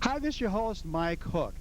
Hi, this is your host, Mike Hook.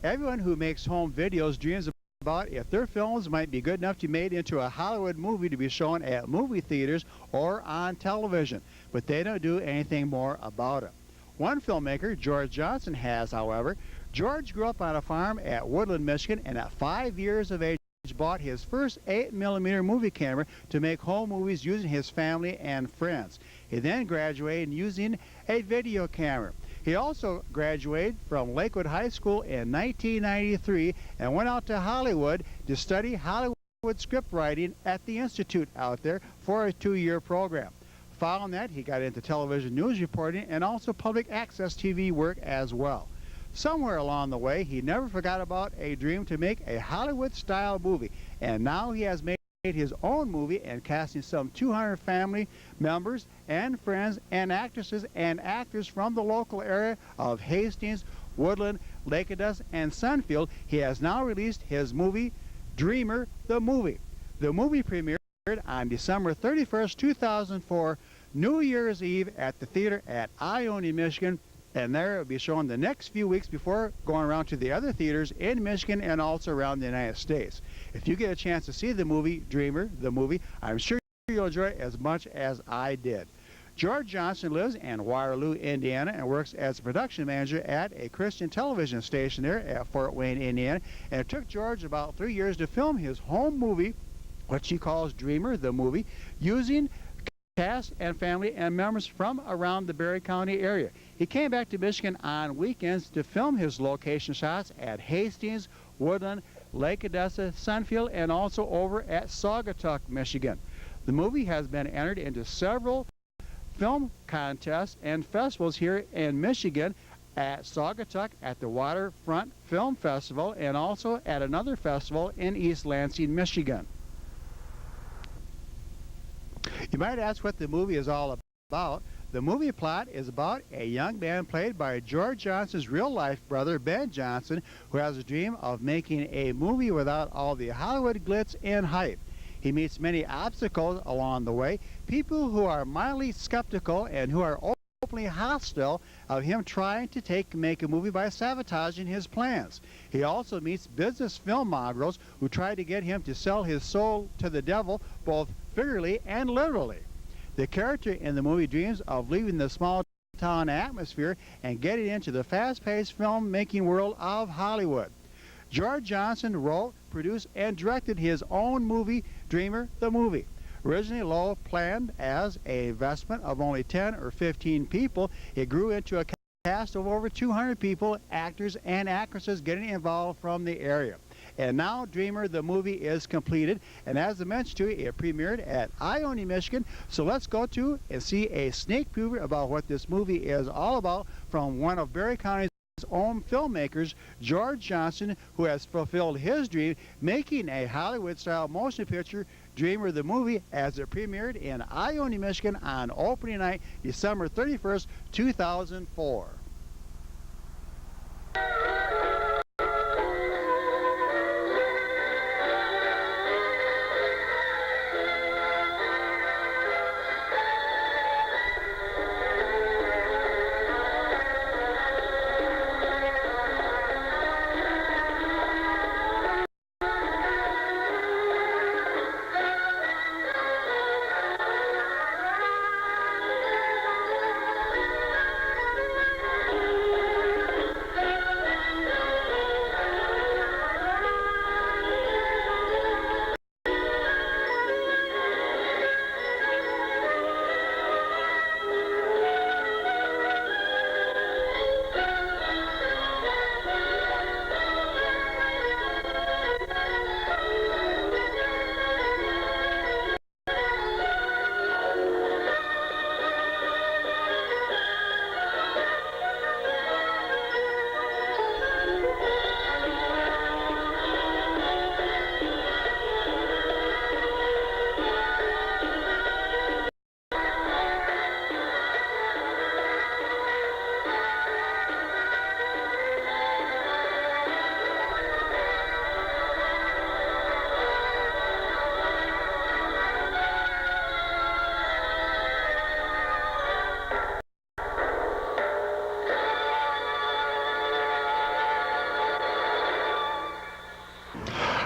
Everyone who makes home videos dreams about if their films might be good enough to be made into a Hollywood movie to be shown at movie theaters or on television, but they don't do anything more about it. One filmmaker, George Johnson, has, however. George grew up on a farm at Woodland, Michigan, and at 5 years of age bought his first 8mm movie camera to make home movies using his family and friends. He then graduated using a video camera. He also graduated from Lakewood High School in 1993 and went out to Hollywood to study Hollywood script writing at the Institute out there for a 2-year program. Following that, he got into television news reporting and also public access TV work as well. Somewhere along the way, he never forgot about a dream to make a Hollywood-style movie, and now he has made his own movie and casting some 200 family members and friends and actresses and actors from the local area of Hastings, Woodland, Lakewood, and Sunfield. He has now released his movie, Dreamer, the Movie. The movie premiered on December 31st, 2004, New Year's Eve at the theater at Ione, Michigan, and there it will be shown the next few weeks before going around to the other theaters in Michigan and also around the United States. If you get a chance to see the movie, Dreamer, the movie, I'm sure you'll enjoy it as much as I did. George Johnson lives in Waterloo, Indiana, and works as a production manager at a Christian television station there at Fort Wayne, Indiana. And it took George about 3 years to film his home movie, what he calls Dreamer, the Movie, using cast and family and members from around the Berry County area. He came back to Michigan on weekends to film his location shots at Hastings, Woodland, Lake Odessa, Sunfield, and also over at Saugatuck, Michigan. The movie has been entered into several film contests and festivals here in Michigan at Saugatuck, at the Waterfront Film Festival, and also at another festival in East Lansing, Michigan. You might ask what the movie is all about. The movie plot is about a young man played by George Johnson's real-life brother, Ben Johnson, who has a dream of making a movie without all the Hollywood glitz and hype. He meets many obstacles along the way, people who are mildly skeptical and who are openly hostile of him trying to make a movie by sabotaging his plans. He also meets business film moguls who try to get him to sell his soul to the devil, both figuratively and literally. The character in the movie dreams of leaving the small town atmosphere and getting into the fast-paced filmmaking world of Hollywood. George Johnson wrote, produced, and directed his own movie, Dreamer, the Movie. Originally low planned as an investment of only 10 or 15 people, it grew into a cast of over 200 people, actors and actresses getting involved from the area. And now Dreamer, the Movie, is completed, and as I mentioned to you, it premiered at Ione, Michigan. So let's go to and see a sneak preview about what this movie is all about from one of Berry County's own filmmakers, George Johnson, who has fulfilled his dream, making a Hollywood-style motion picture, Dreamer, the Movie, as it premiered in Ione, Michigan on opening night, December 31st, 2004.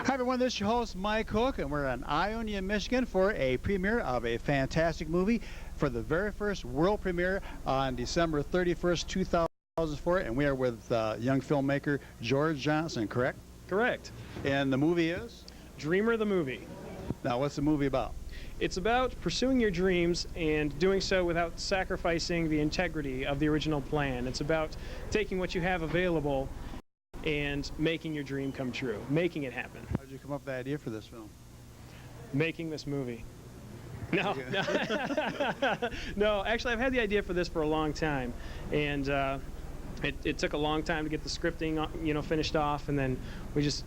Hi everyone, this is your host Mike Hook, and we're in Ionia, Michigan for a premiere of a fantastic movie for the very first world premiere on December 31st, 2004, and we are with young filmmaker George Johnson, correct? Correct. And the movie is? Dreamer the movie. Now, what's the movie about? It's about pursuing your dreams and doing so without sacrificing the integrity of the original plan. It's about taking what you have available and making your dream come true, making it happen. How did you come up with the idea for this film? Making this movie. No, no, actually I've had the idea for this for a long time, and it took a long time to get the scripting, finished off, and then we just,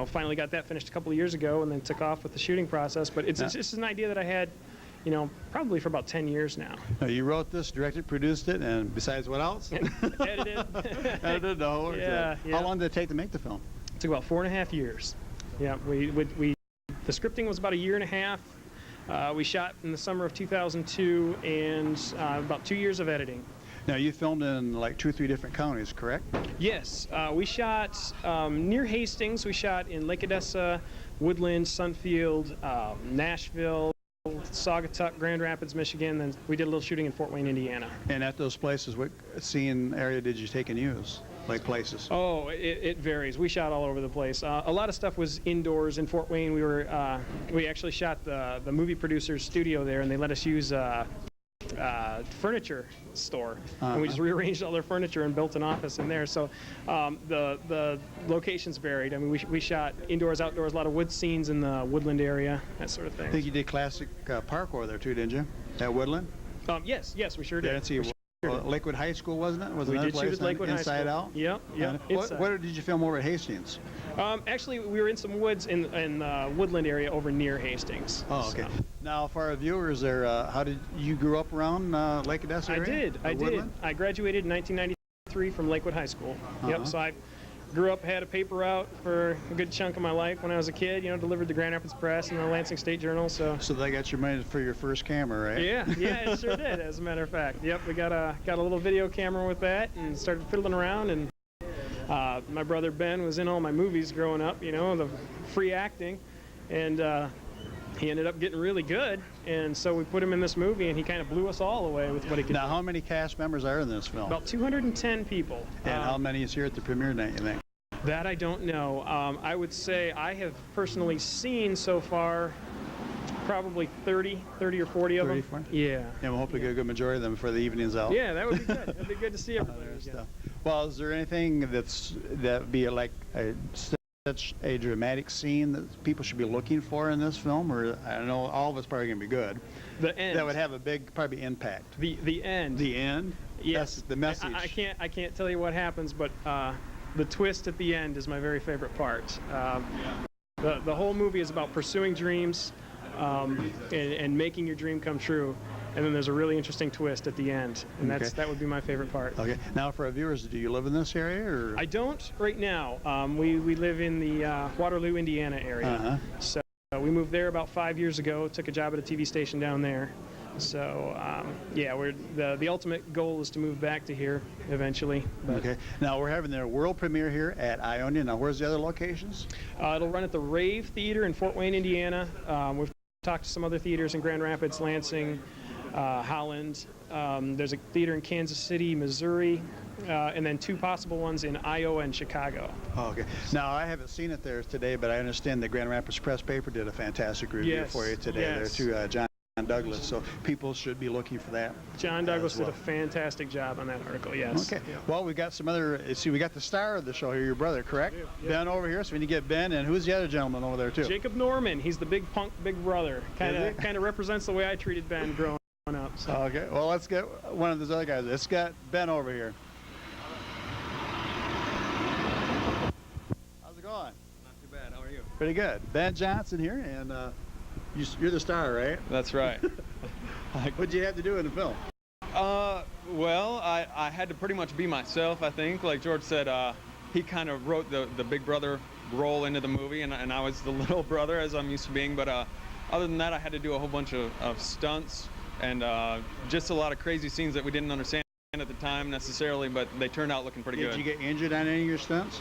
finally got that finished a couple of years ago, and then took off with the shooting process. But it's just an idea that I had, probably for about 10 years now. Now, you wrote this, directed, produced it, and besides what else? Edited. Edited, the whole yeah. How long did it take to make the film? It took about 4.5 years. Yeah, the scripting was about 1.5 years. We shot in the summer of 2002, and about 2 years of editing. Now, you filmed in like 2 or 3 different counties, correct? Yes, we shot near Hastings. We shot in Lake Odessa, Woodland, Sunfield, Nashville, Saugatuck, Grand Rapids, Michigan. Then we did a little shooting in Fort Wayne, Indiana. And at those places, what scene area did you take and use? Like places? Oh, it varies. We shot all over the place. A lot of stuff was indoors in Fort Wayne. We actually shot the movie producer's studio there, and they let us use furniture store, and we just rearranged all their furniture and built an office in there. So the locations varied. I mean, we shot indoors, outdoors, a lot of wood scenes in the Woodland area, that sort of thing. I think you did classic parkour there too, didn't you? At Woodland? Yes, we sure did. Lakewood High School, wasn't it? We did shoot at Lakewood High School. Inside Out? Yep. What did you film over at Hastings? Actually, we were in some woods in the Woodland area over near Hastings. Oh, okay. So. Now, for our viewers there, how did you grow up around Lake Odessa area? I did. I graduated in 1993 from Lakewood High School. Yep. So I grew up, had a paper route for a good chunk of my life when I was a kid. Delivered the Grand Rapids Press and the Lansing State Journal. So they got your money for your first camera, right? Yeah, it sure did. As a matter of fact, yep. We got a little video camera with that and started fiddling around. And my brother Ben was in all my movies growing up. The free acting, and he ended up getting really good. And so we put him in this movie, and he kind of blew us all away with what he could do. Now, how many cast members are in this film? About 210 people. And how many is here at the premiere night, you think? That I don't know. I would say I have personally seen so far probably 30 or 40 of them. 40? Yeah. And we'll hope to get a good majority of them before the evening's out. Yeah, that would be good. It'd be good to see everybody again. Well, is there anything that be like such a dramatic scene that people should be looking for in this film? Or I know all of it's probably going to be good. The end. That would have a big probably impact. The end. The end? Yes. That's the message. I can't tell you what happens, but the twist at the end is my very favorite part. The whole movie is about pursuing dreams and making your dream come true. And then there's a really interesting twist at the end, and that would be my favorite part. Okay. Now, for our viewers, do you live in this area, or? I don't right now. We live in the Waterloo, Indiana area. So we moved there about 5 years ago. Took a job at a TV station down there. So yeah, the ultimate goal is to move back to here eventually. Okay. Now we're having their world premiere here at Ionia. Now, where's the other locations? It'll run at the Rave Theater in Fort Wayne, Indiana. We've talked to some other theaters in Grand Rapids, Lansing, Holland. There's a theater in Kansas City, Missouri, and then 2 possible ones in Iowa and Chicago. Oh, okay. Now, I haven't seen it there today, but I understand the Grand Rapids Press paper did a fantastic review for you today there too, John Douglas, so people should be looking for that. John Douglas did a fantastic job on that article, yes. Okay. Yeah. Well, we got some other, we got the star of the show here, your brother, correct? Yeah. Ben over here, so we need to get Ben, and who's the other gentleman over there too? Jacob Norman. He's the big punk, big brother. Kind of represents the way I treated Ben growing up. So. Okay. Well, let's get one of those other guys. Let's get Ben over here. How's it going? Not too bad. How are you? Pretty good. Ben Johnson here, and you're the star, right? That's right. What'd you have to do in the film? Well, I had to pretty much be myself, I think. Like George said, he kind of wrote the big brother role into the movie, and I was the little brother, as I'm used to being. But other than that, I had to do a whole bunch of stunts and just a lot of crazy scenes that we didn't understand at the time necessarily, but they turned out looking pretty good. Did you get injured on any of your stunts?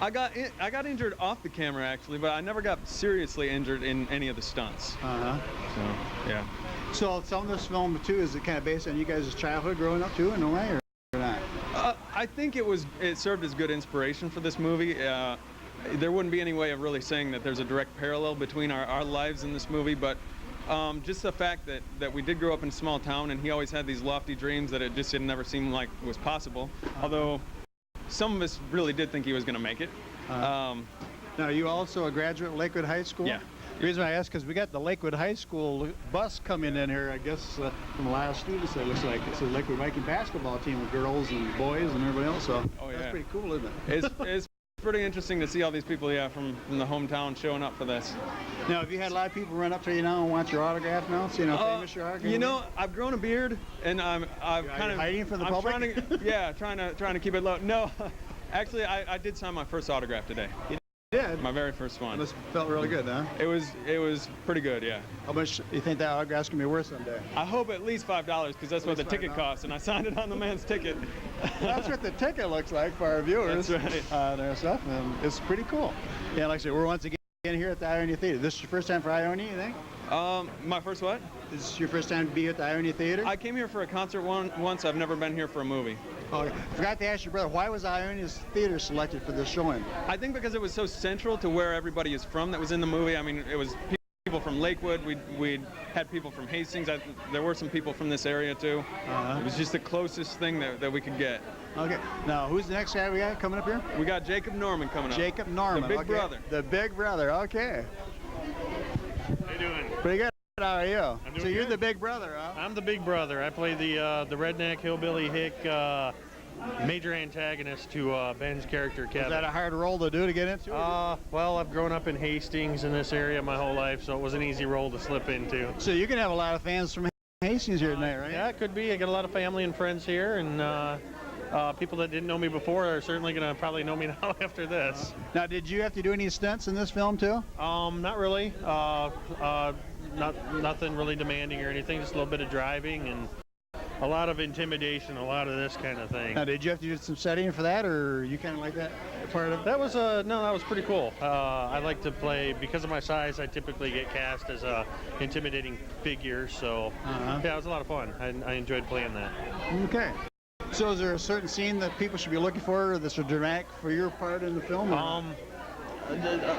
I got injured off the camera actually, but I never got seriously injured in any of the stunts. Uh-huh. So yeah. So some of this film too, is it kind of based on you guys' childhood growing up too in a way, or not? I think it served as good inspiration for this movie. There wouldn't be any way of really saying that there's a direct parallel between our lives in this movie, but just the fact that we did grow up in a small town, and he always had these lofty dreams that it just never seemed like was possible. Although some of us really did think he was going to make it. Now, are you also a graduate of Lakewood High School? Yeah. The reason I ask, because we got the Lakewood High School bus coming in here, I guess, from a lot of students. It looks like it's a Lakewood Viking basketball team with girls and boys and everybody else. So that's pretty cool, isn't it? It's pretty interesting to see all these people, from the hometown showing up for this. Now, have you had a lot of people run up to you now and want your autograph now? So, famous you are? I've grown a beard, and I've kind of hiding from the public. Trying to keep it low. No, actually, I did sign my first autograph today. You did? My very first one. It must have felt really good, huh? It was pretty good, yeah. How much do you think that autograph's gonna be worth someday? I hope at least $5, because that's what the ticket costs, and I signed it on the man's ticket. That's what the ticket looks like for our viewers. That's right. Their stuff, and it's pretty cool. Yeah, like I said, we're once again here at the Ionia Theater. This is your first time for Ionia, you think? My first what? This is your first time to be at the Ionia Theater? I came here for a concert once. I've never been here for a movie. Okay. Forgot to ask your brother, why was Ionia's Theater selected for this showing? I think because it was so central to where everybody is from that was in the movie. I mean, it was people from Lakewood. We had people from Hastings. There were some people from this area too. It was just the closest thing that we could get. Okay. Now, who's the next guy we got coming up here? We got Jacob Norman coming up. Jacob Norman. The big brother. The big brother. Okay. How you doing? Pretty good. How are you? I'm doing So you're good. the big brother, huh? I'm the big brother. I play the redneck hillbilly hick major antagonist to Ben's character Kevin. Is that a hard role to do to get into? Well, I've grown up in Hastings in this area my whole life, so it was an easy role to slip into. So you can have a lot of fans from Hastings here tonight, right? Yeah, it could be. I got a lot of family and friends here, and people that didn't know me before are certainly going to probably know me now after this. Now, did you have to do any stunts in this film too? Not really. Nothing really demanding or anything. Just a little bit of driving and a lot of intimidation, a lot of this kind of thing. Now, did you have to do some setting for that, or you kind of like that part of it? That was no, that was pretty cool. I like to play, because of my size, I typically get cast as a intimidating figure, so yeah, it was a lot of fun. I enjoyed playing that. Okay. So is there a certain scene that people should be looking for that's dramatic for your part in the film?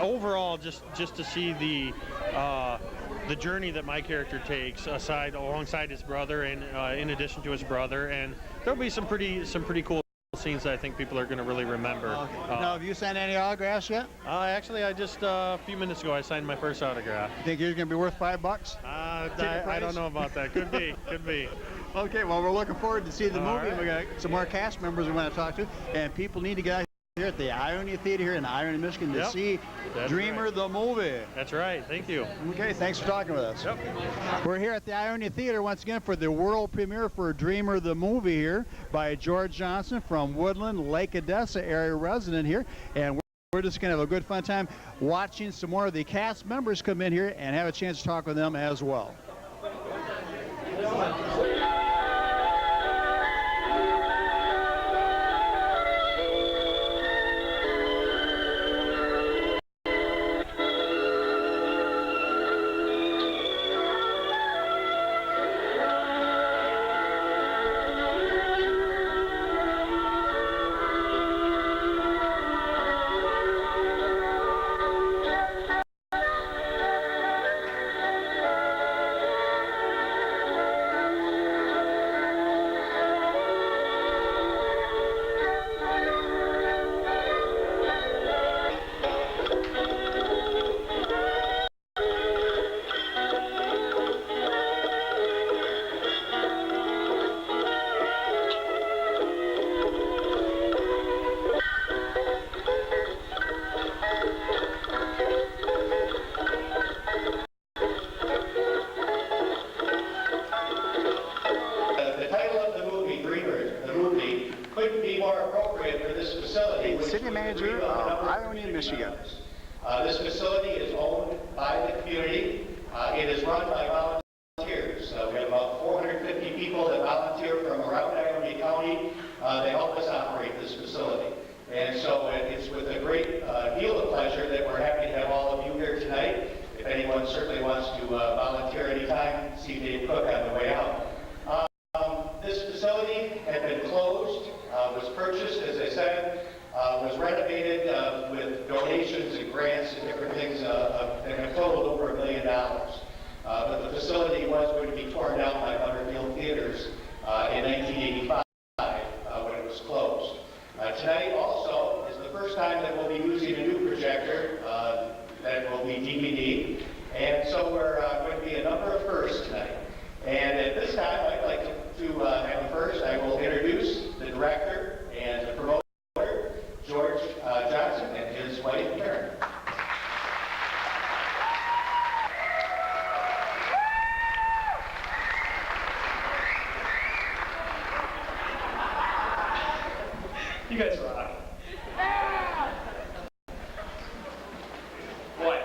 Overall, just to see the journey that my character takes alongside his brother, and in addition to his brother, and there'll be some pretty cool scenes that I think people are going to really remember. Okay. Now, have you signed any autographs yet? Actually, I just a few minutes ago I signed my first autograph. You think yours going to be worth $5? I don't know about that. Could be. Okay, well, we're looking forward to see the movie. Right. We got some more cast members we want to talk to, and people need to get out here at the Ionia Theater here in Ionia, Michigan to see Dreamer the movie. That's right. Thank you. Okay, thanks for talking with us. Yep. We're here at the Ionia Theater once again for the world premiere for Dreamer the movie here by George Johnson from Woodland, Lake Odessa area resident here, and we're just going to have a good fun time watching some more of the cast members come in here and have a chance to talk with them as well. City Manager of Ionia, Michigan. This facility is owned by the community. It is run by volunteers. We have about 450 people that volunteer from around Ionia County. They help us operate this facility. And so it's with a great anybody wants to volunteer anytime, see Dave Cook on the way out. This facility had been closed, was purchased, as I said, was renovated with donations and grants and different things that have totaled over $1 million. But the facility was going to be torn down by Butterfield Theaters in 1985 when it was closed. Tonight also is the first time that we'll be using a new projector that will be DVD. And so we're going to be a number of firsts tonight. And at this time, I'd like to have first, I will introduce the director and the promoter, George Johnson, and his wife, Karen. You guys rock. Boy,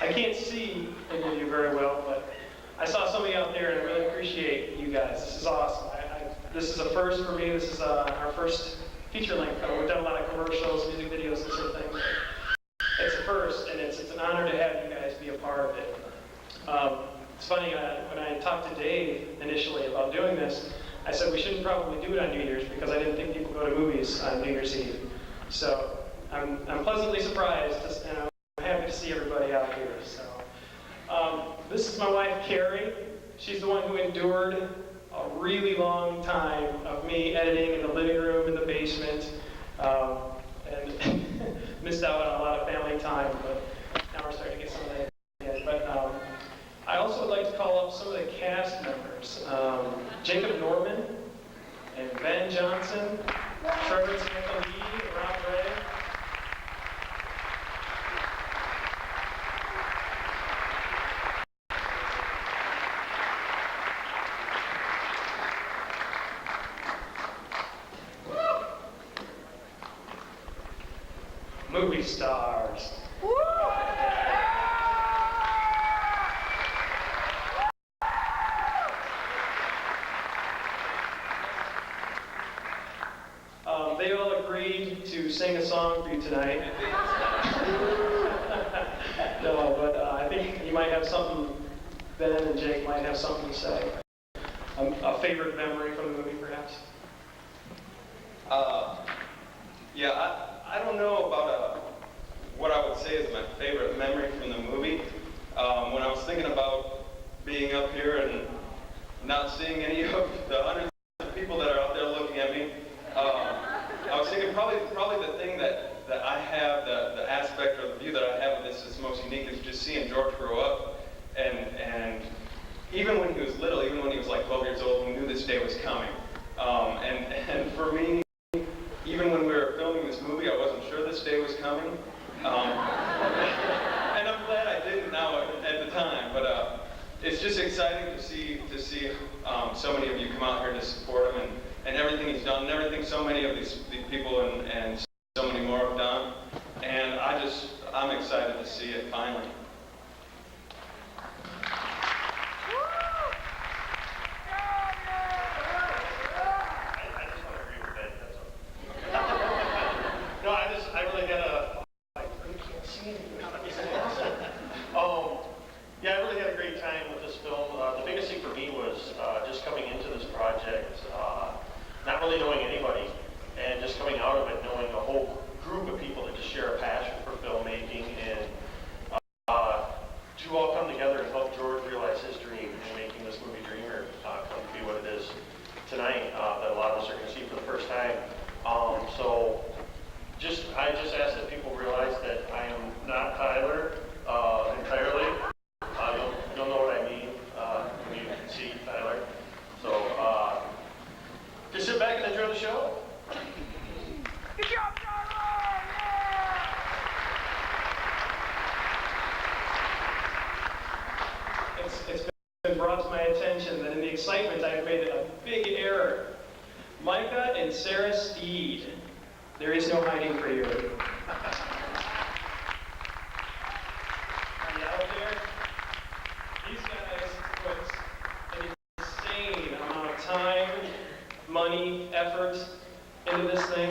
I can't see any of you very well, but I saw some of you out there, and I really appreciate you guys. This is awesome. This is a first for me. This is our first feature-length film. We've done a lot of commercials, music videos, and sort of things. It's a first, and it's an honor to have you guys be a part of it. It's funny, when I talked to Dave initially about doing this, I said we shouldn't probably do it on New Year's because I didn't think people go to movies on New Year's Eve. So I'm pleasantly surprised, and I'm happy to see everybody out here. So this is my wife, Carrie. She's the one who endured a really long time of me editing in the living room, in the basement, and missed out on a lot of family time, but now we're starting to get some of that in. But I also would like to call up some of the cast members. Jacob Norman and Ben Johnson, Trevor Samantha Lee, Rob Ray. Movie stars. They all agreed to sing a song for you tonight. No, but I think you might have something, Ben and Jake might have something to say. A favorite memory from the movie, perhaps? Yeah, I don't know about what I would say is my favorite memory from the movie. When I was thinking about being up here and not seeing any of the hundreds of people that are out there looking at me, I was thinking probably the thing that I have, the aspect or the view that I have of this is most unique is just seeing George grow up, and even when he was little, even when he was like 12 years old, we knew this day was coming. And for me, even when we were filming this movie, I wasn't sure this day was coming. And I'm glad I didn't now at the time, but it's just exciting to see so many of you come out here to support him and everything he's done, and everything so many of these people and so many more have done. And I'm excited to see it finally. Yeah, I really had a great time with this film. The biggest thing for me was just coming into this project, not really knowing anybody, and just coming out of it knowing a whole group of people that just share a passion for filmmaking, and to all come together and help George realize his dream in making this movie Dreamer come to be what it is tonight, that a lot of us are going to see for the first time. I just ask that people realize that I am not Tyler entirely. You'll know what I mean when you see Tyler. So just sit back and enjoy the show. Good job, Tyler! It's been brought to my attention that in the excitement I've made a big error. Micah and Sarah Steed, there is no hiding for you. Are you out there? These guys put an insane amount of time, money, effort into this thing.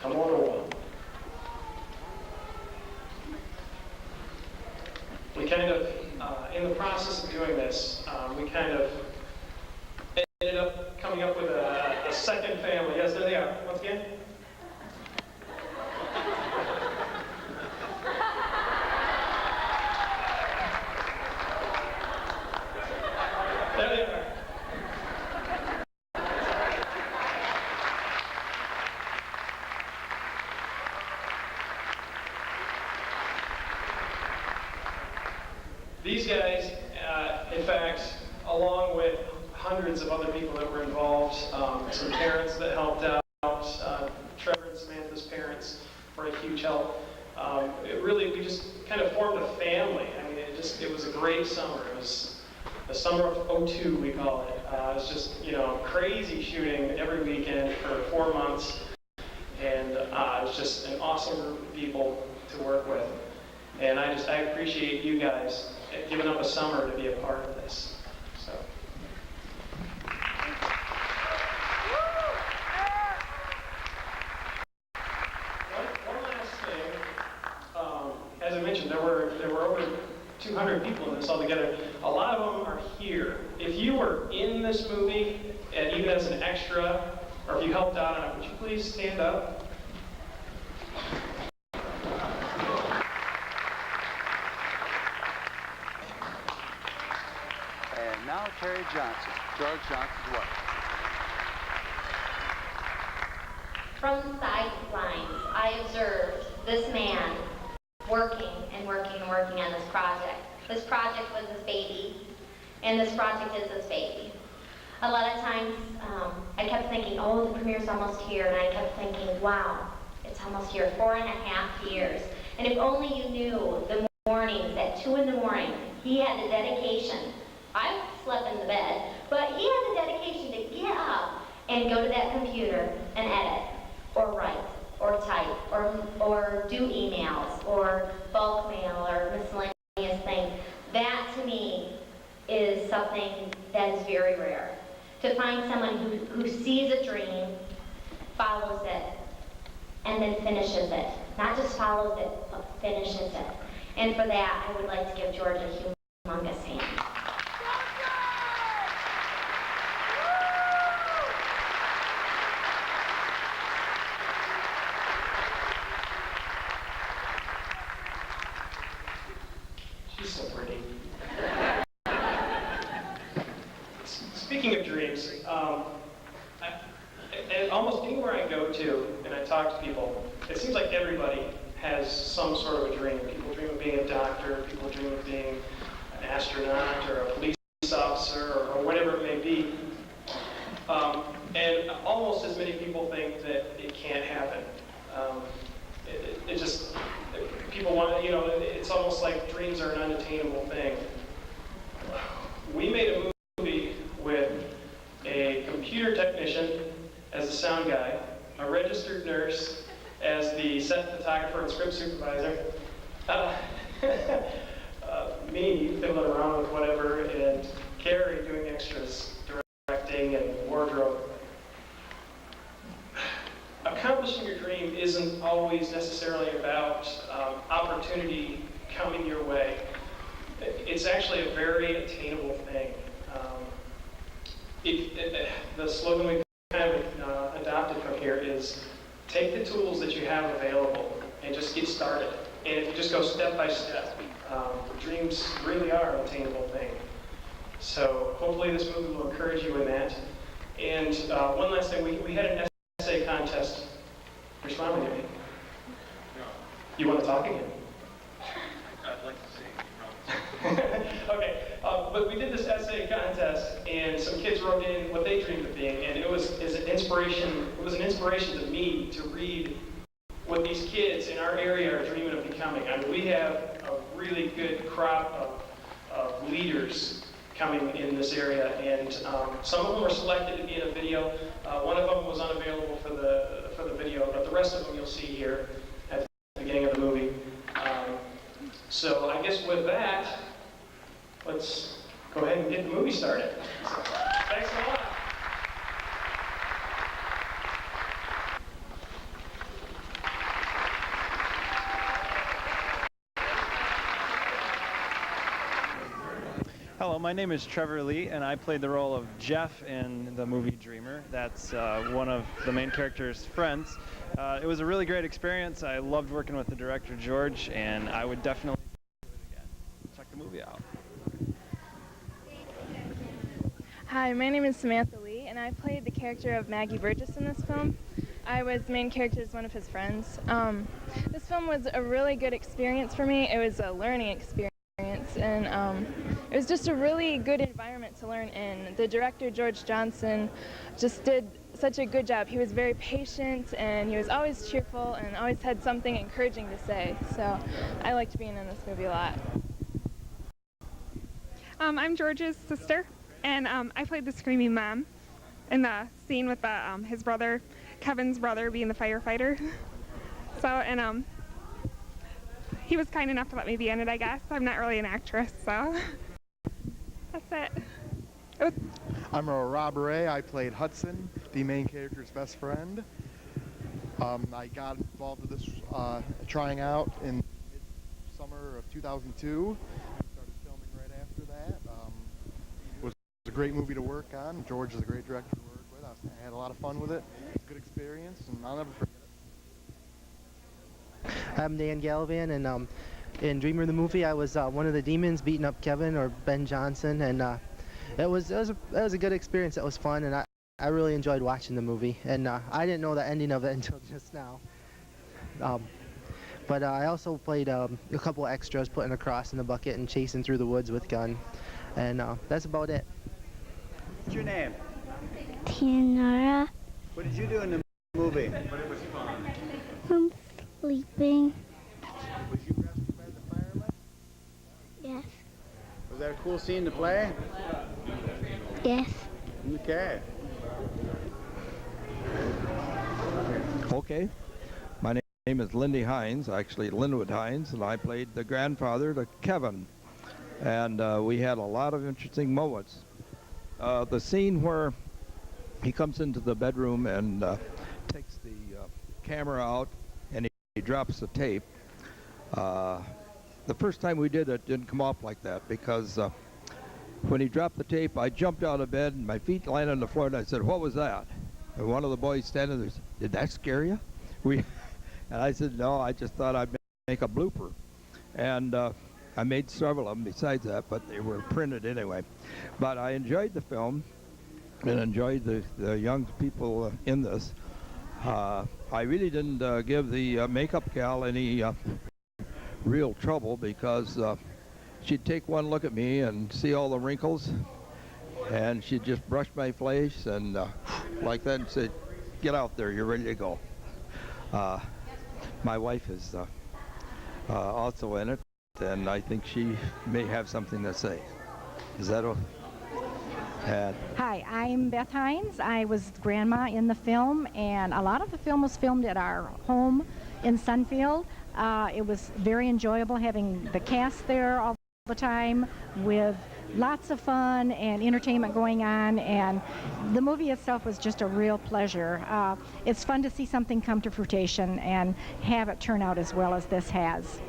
Come on over. We kind of, in the process of doing this, we kind of ended up coming up with a second family. Yes, there they are. Once again. There they are. These guys, in fact, along with hundreds of other people that were involved, some parents that helped out, Trevor and Samantha's parents were a huge help. We just kind of formed a family. I mean, it was a great summer. It was the summer of '02, we call it. It was just, crazy shooting every weekend for 4 months. And it was just an awesome group of people to work with. And I appreciate you guys giving up a summer to be a part of this. So. One last thing. As I mentioned, there were over 200 people in this altogether. A lot of them are here. If you were in this movie, and even as an extra, or if you helped out on it, would you please stand up? And now Terry Johnson, George Johnson's wife. From the sidelines, I observed this man working and working and working on this project. This project was his baby, and this project is his baby. A lot of times, I kept thinking, oh, the premiere's almost here, and I kept thinking, wow, it's almost here, 4.5 years. And if only you knew the mornings at 2 in the morning, he had the dedication. I slept in the bed, but he had the dedication to get up and go to that computer and edit, or write, or type, or do emails, or bulk mail, or miscellaneous things. That, to me, is something that is very rare. To find someone who sees a dream, follows it, and then finishes it. Not just follows it, but finishes it. And for that, I would like to give George a humongous hand. She's so pretty. Speaking of dreams, almost anywhere I go to and I talk to people, it seems like everybody has some sort of a dream. People dream of being a doctor, people dream of being an astronaut or a police officer or whatever it may be. And almost as many people think that it can't happen. People want, it's almost like dreams are an unattainable thing. We made a movie with a computer technician as the sound guy, a registered nurse as the set photographer and script supervisor, me fiddling around with whatever, and Carrie doing extras, directing and wardrobe. Accomplishing your dream isn't always necessarily about opportunity coming your way. It's actually a very attainable thing. The slogan we kind of adopted from here is, take the tools that you have available and just get started. And if you just go step by step, dreams really are an attainable thing. So hopefully this movie will encourage you in that. And one last thing, we had an essay contest. You're smiling at me. You want to talk again? I'd like to see. Okay, but we did this essay contest, and some kids wrote in what they dreamed of being, and it was an inspiration. It was an inspiration to me to read what these kids in our area are dreaming of becoming. I mean, we have a really good crop of leaders coming in this area, and some of them were selected to be in a video. One of them was unavailable for the video, but the rest of them you'll see here at the beginning of the movie. So I guess with that, let's go ahead and get the movie started. So, thanks a lot. Hello, my name is Trevor Lee, and I played the role of Jeff in the movie Dreamer. That's one of the main character's friends. It was a really great experience. I loved working with the director, George, and I would definitely do it again. Check the movie out. Hi, my name is Samantha Lee, and I played the character of Maggie Burgess in this film. I was the main character as one of his friends. This film was a really good experience for me. It was a learning experience, and it was just a really good environment to learn in. The director, George Johnson, just did such a good job. He was very patient, and he was always cheerful, and always had something encouraging to say. So I liked being in this movie a lot. I'm George's sister, and I played the screaming mom in the scene with the, his brother, Kevin's brother, being the firefighter. So, and he was kind enough to let me be in it, I guess. I'm not really an actress, so that's it. I'm Rob Ray. I played Hudson, the main character's best friend. I got involved with this trying out in summer of 2002. Started filming right after that. It was a great movie to work on. George is a great director to work with. I had a lot of fun with it. Good experience, and I'll never forget it. I'm Dan Gallivan, and in Dreamer the movie, I was one of the demons beating up Kevin, or Ben Johnson, and it was a good experience. It was fun, and I really enjoyed watching the movie. And I didn't know the ending of it until just now. But I also played a couple extras, putting a cross in the bucket and chasing through the woods with gun, and that's about it. What's your name? Tianara. What did you do in the movie? I'm sleeping. Was you rescued by the firemen? Yes. Was that a cool scene to play? Yes. Okay. Okay. My name is Lindy Hines, actually Linwood Hines, and I played the grandfather to Kevin. And we had a lot of interesting moments. The scene where he comes into the bedroom and takes the camera out and he drops the tape. The first time we did it didn't come off like that, because when he dropped the tape, I jumped out of bed and my feet landed on the floor, and I said, "What was that?" And one of the boys standing there said, "Did that scare you?" And I said, "No, I just thought I'd make a blooper." And I made several of them besides that, but they were printed anyway. But I enjoyed the film and enjoyed the young people in this. I really didn't give the makeup gal any real trouble, because she'd take one look at me and see all the wrinkles, and she'd just brush my face and like that and say, "Get out there, you're ready to go." My wife is also in it, and I think she may have something to say. Is that all? Hi, I'm Beth Hines. I was grandma in the film, and a lot of the film was filmed at our home in Sunfield. It was very enjoyable having the cast there all the time, with lots of fun and entertainment going on, and the movie itself was just a real pleasure. It's fun to see something come to fruition and have it turn out as well as this has.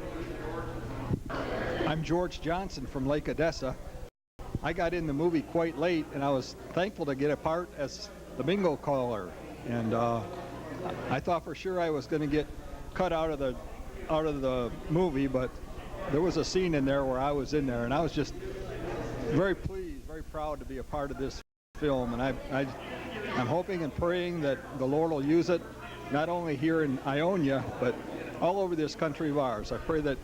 I'm George Johnson from Lake Odessa. I got in the movie quite late, and I was thankful to get a part as the bingo caller. And I thought for sure I was going to get cut out of the movie, but there was a scene in there where I was in there, and I was just very pleased, very proud to be a part of this film. And I'm hoping and praying that the Lord will use it, not only here in Ionia, but all over this country of ours. I pray that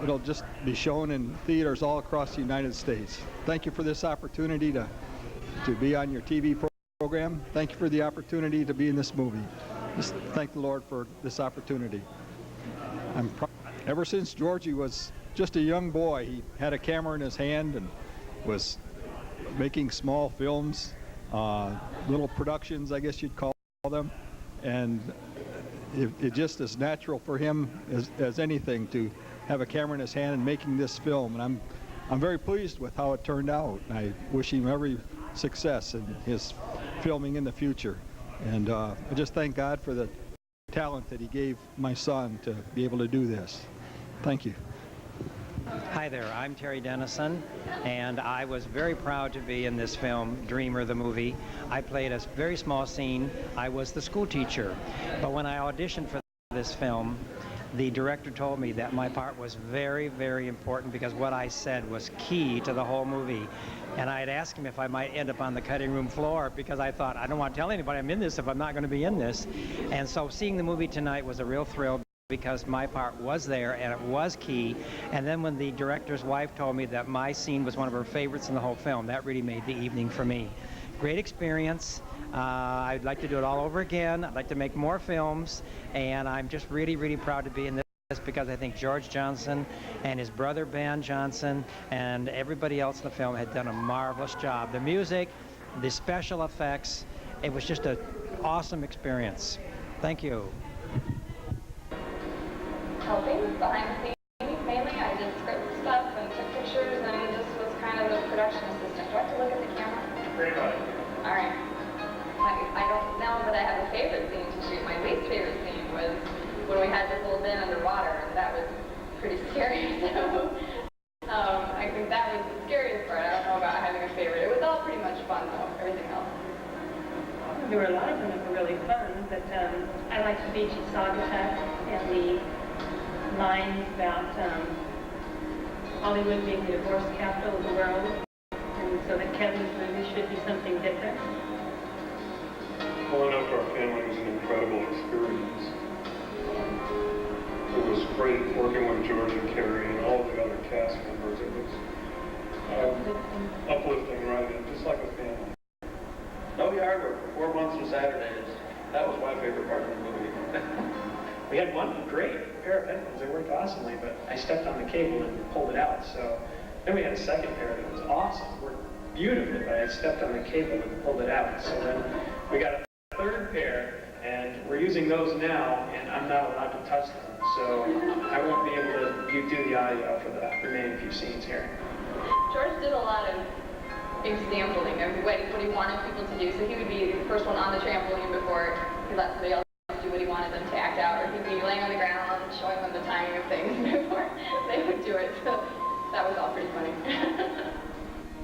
it'll just be shown in theaters all across the United States. Thank you for this opportunity to be on your TV program. Thank you for the opportunity to be in this movie. Just thank the Lord for this opportunity. Ever since Georgie was just a young boy, he had a camera in his hand and was making small films, little productions, I guess you'd call them. And it just is natural for him as anything to have a camera in his hand and making this film. And I'm very pleased with how it turned out. I wish him every success in his filming in the future. And I just thank God for the talent that he gave my son to be able to do this. Thank you. Hi there, I'm Terry Dennison, and I was very proud to be in this film, Dreamer the movie. I played a very small scene. I was the school teacher. But when I auditioned for this film, the director told me that my part was very, very important because what I said was key to the whole movie. And I had asked him if I might end up on the cutting room floor because I thought, I don't want to tell anybody I'm in this if I'm not going to be in this. And so seeing the movie tonight was a real thrill because my part was there and it was key. And then when the director's wife told me that my scene was one of her favorites in the whole film, that really made the evening for me. Great experience. I'd like to do it all over again. I'd like to make more films, and I'm just really, really proud to be in this because I think George Johnson and his brother Ben Johnson and everybody else in the film had done a marvelous job. The music, the special effects, it was just an awesome experience. Thank you. Helping behind the scenes mainly. I did script stuff and took pictures and just was kind of the production assistant. Do I have to look at the camera? Pretty much. All right. I don't know that I have a favorite scene to shoot. My least favorite scene was when we had to hold Ben underwater, and that was pretty scary. So I think that was the scariest part. I don't know about having a favorite. It was all pretty much fun though. Everything else. There were a lot of them that were really fun, but I liked the beachy saugatuck and the lines about Hollywood being the divorce capital of the world, and so that Kevin's movie should be something different. Pulling up our family was an incredible experience. It was great working with George and Carrie and all the other cast members. It was uplifting, right? Just like a family. No yard work for 4 months and Saturdays. That was my favorite part of the movie. We had one great pair of headphones. They worked awesomely, but I stepped on the cable and pulled it out. So then we had a second pair that was awesome. Worked beautifully, but I stepped on the cable and pulled it out. So then we got a third pair, and we're using those now, and I'm not allowed to touch them. So I won't be able to do the audio for the remaining few scenes here. George did a lot of exampling of what he wanted people to do. So he would be the first one on the trampoline before he let somebody else do what he wanted them to act out, or he'd be laying on the ground and showing them the timing of things before they would do it. So that was all pretty funny.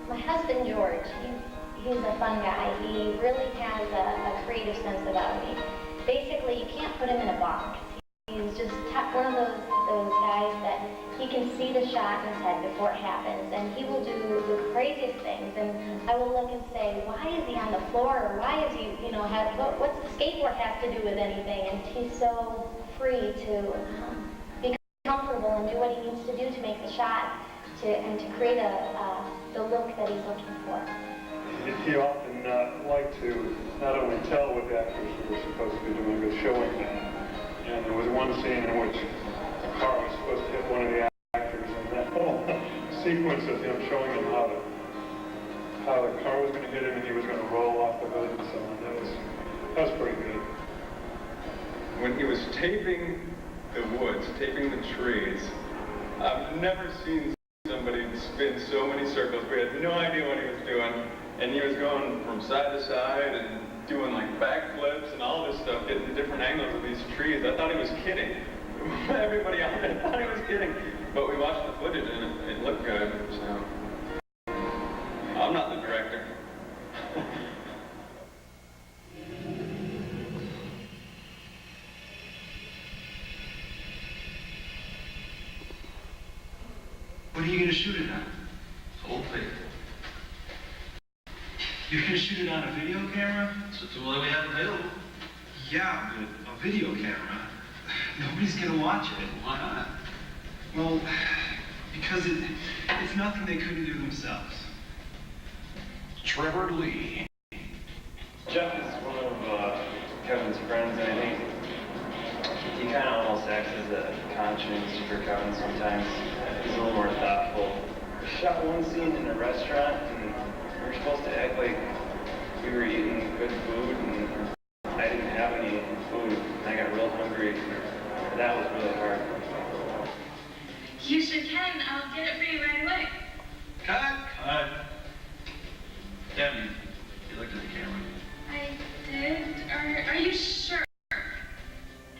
My husband, George, he's a fun guy. He really has a creative sense about him. Basically, you can't put him in a box. He's just one of those guys that he can see the shot in his head before it happens, and he will do the craziest things. And I will look and say, why is he on the floor? Or why is he, what's the skateboard have to do with anything? And he's so free to be comfortable and do what he needs to do to make the shot and to create the look that he's looking for. He often liked to not only tell what the actors were supposed to be doing, but showing them. And there was one scene in which a car was supposed to hit one of the actors, and that whole sequence of him showing them how the car was going to hit him and he was going to roll off the hood and so on, that was pretty good. When he was taping the woods, taping the trees, I've never seen somebody spin so many circles. We had no idea what he was doing, and he was going from side to side and doing like backflips and all this stuff, getting the different angles of these trees. I thought he was kidding. Everybody out there thought he was kidding. But we watched the footage and it looked good, so. I'm not the director. What are you going to shoot it on? Old tape. You're going to shoot it on a video camera? So it's all we have available. Yeah, but a video camera? Nobody's going to watch it. Why not? Well, because it's nothing they couldn't do themselves. Trevor Lee. Jeff is one of Kevin's friends, and I think he kind of almost acts as a conscience for Kevin sometimes. He's a little more thoughtful. We shot one scene in a restaurant, and we were supposed to act like we were eating good food, and I didn't have any food, and I got real hungry. That was really hard. You sure can. I'll get it for you right away. Cut! Debbie, you looked at the camera. I did. Are you sure?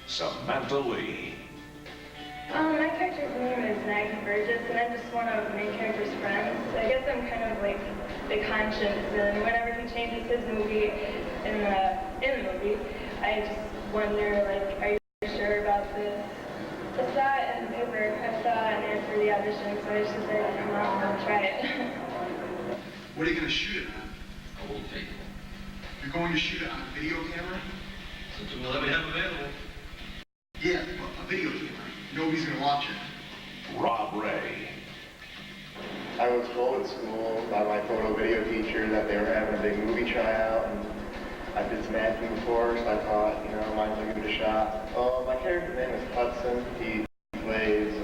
Samantha Lee. My character's name is Maggie Burgess, and I'm just one of the main character's friends. I guess I'm kind of like the conscience, and whenever he changes his movie in the movie, I just wonder, like, are you sure about this? I saw it in the paper. I saw it in there for the audition, so I just decided to come out and try it. What are you going to shoot it on? A old tape. You're going to shoot it on a video camera? Something we'll have available. Yeah, a video camera. Nobody's going to watch it. Rob Ray. I was told at school by my photo video teacher that they were having a big movie tryout, and I did some acting before, so I thought, you know, might as well give it a shot. My character's name is Hudson. He plays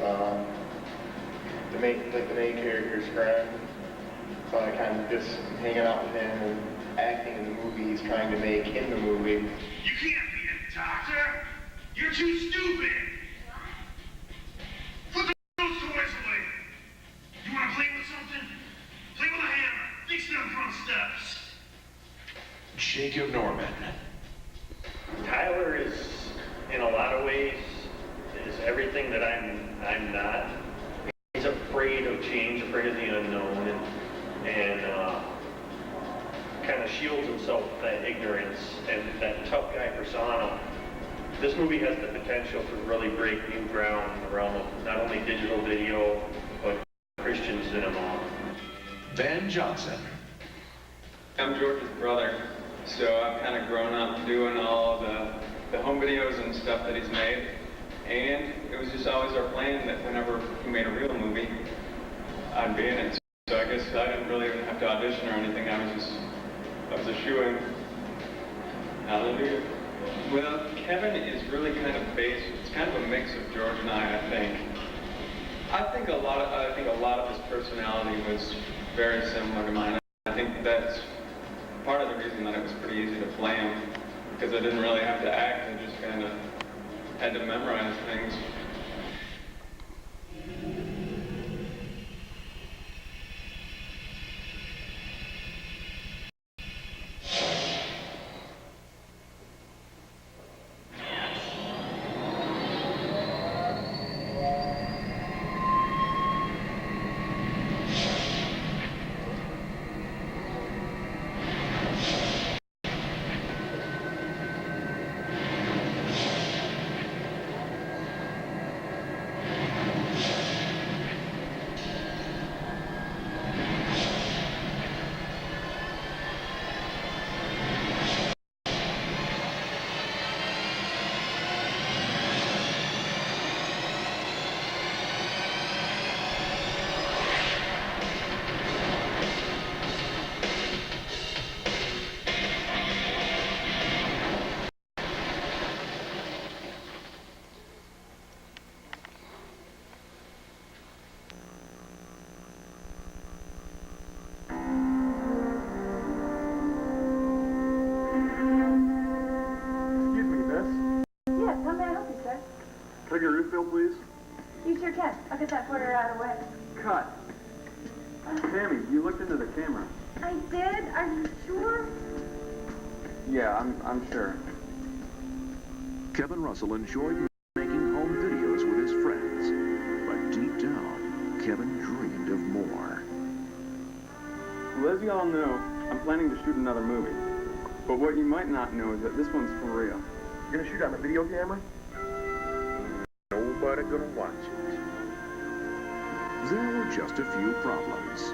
the main character's friend. So I kind of just hanging out with him and acting in the movie he's trying to make in the movie. You can't be a doctor. You're too stupid. Put those toys away. You want to play with something? Play with a hammer. Fix them front steps. Jacob Norman. Tyler is, in a lot of ways, is everything that I'm not. He's afraid of change, afraid of the unknown, and kind of shields himself with that ignorance and that tough guy persona. This movie has the potential to really break new ground in the realm of not only digital video, but Christian cinema. Ben Johnson. I'm George's brother, so I've kind of grown up doing all the home videos and stuff that he's made. And it was just always our plan that whenever he made a real movie, I'd be in it. So I guess I didn't really even have to audition or anything. I was a shoo-in. Hallelujah. Well, Kevin is really kind of based. It's kind of a mix of George and I think. I think a lot of his personality was very similar to mine. I think that's part of the reason that it was pretty easy to play him, because I didn't really have to act. I just kind of had to memorize things. Take a refill, please. You sure can. I'll get that quarter right away. Cut. Tammy, you looked into the camera. I did? Are you sure? Yeah, I'm sure. Kevin Russell enjoyed making home videos with his friends, but deep down, Kevin dreamed of more. Well, as you all know, I'm planning to shoot another movie. But what you might not know is that this one's for real. You're gonna shoot on a video camera? Nobody gonna watch it. There were just a few problems.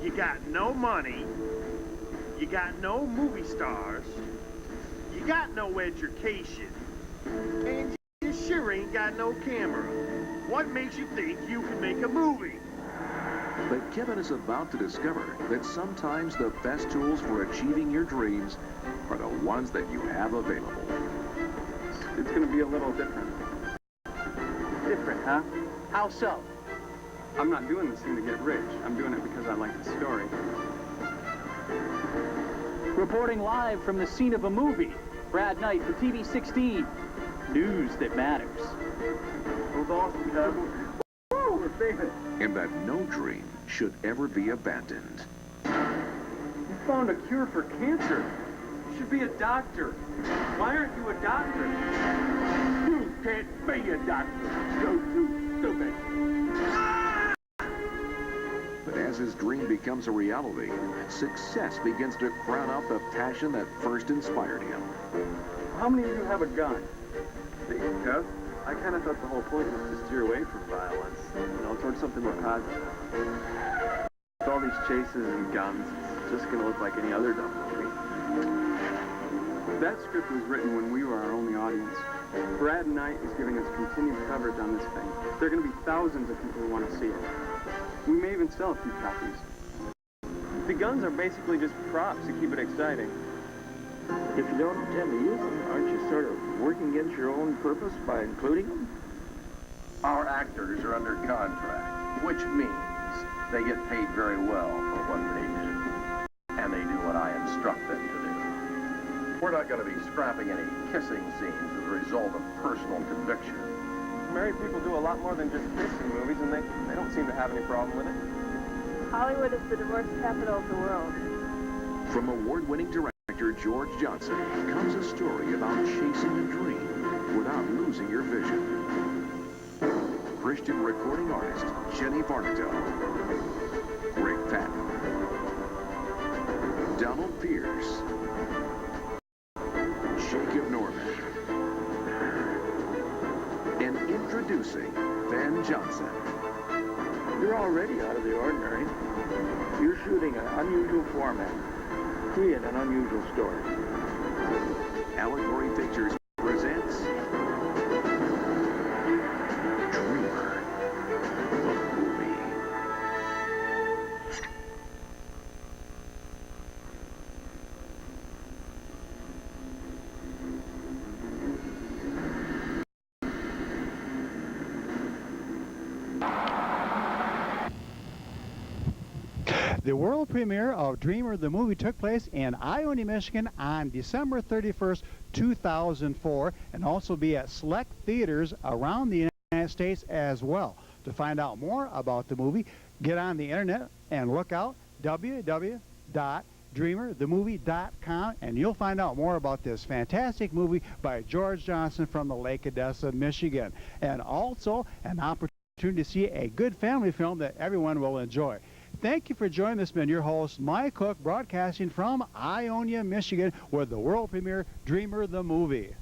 You got no money, you got no movie stars, you got no education, and you sure ain't got no camera. What makes you think you can make a movie? But Kevin is about to discover that sometimes the best tools for achieving your dreams are the ones that you have available. It's gonna be a little different. Different, huh? How so? I'm not doing this thing to get rich. I'm doing it because I like the story. Reporting live from the scene of a movie, Brad Knight for TV 16. News that matters. It was awesome, Kevin. Woo, we're famous. And that no dream should ever be abandoned. You found a cure for cancer. should be a doctor. Why aren't you a doctor? You can't be a doctor. You're too stupid. But as his dream becomes a reality, success begins to crown out the passion that first inspired him. How many of you have a gun? Because I kind of thought the whole point was to steer away from violence, you know, towards something more positive. With all these chases and guns, it's just going to look like any other dumb movie. That script was written when we were our only audience. Brad Knight is giving us continued coverage on this thing. There are going to be thousands of people who want to see it. We may even sell a few copies. The guns are basically just props to keep it exciting. If you don't intend to use them, aren't you sort of working against your own purpose by including them? Our actors are under contract, which means they get paid very well for what they do. And they do what I instruct them to do. We're not going to be scrapping any kissing scenes as a result of personal conviction. Married people do a lot more than just kiss in movies, and they don't seem to have any problem with it. Hollywood is the divorce capital of the world. From award-winning director George Johnson comes a story about chasing a dream without losing your vision. Christian recording artist Jenny Barnato, Rick Patton, Donald Pierce, Jacob Norman, and introducing Ben Johnson. You're already out of the ordinary. You're shooting an unusual format. Create an unusual story. Allegory Pictures presents Dreamer, the movie. The world premiere of Dreamer the movie took place in Ionia, Michigan on December 31st, 2004, and also be at select theaters around the United States as well. To find out more about the movie, get on the internet and look out www.dreamerthemovie.com, and you'll find out more about this fantastic movie by George Johnson from the Lake Odessa, Michigan, and also an opportunity to see a good family film that everyone will enjoy. Thank you for joining us, man. Your host, Mike Cook, broadcasting from Ionia, Michigan, with the world premiere Dreamer the movie.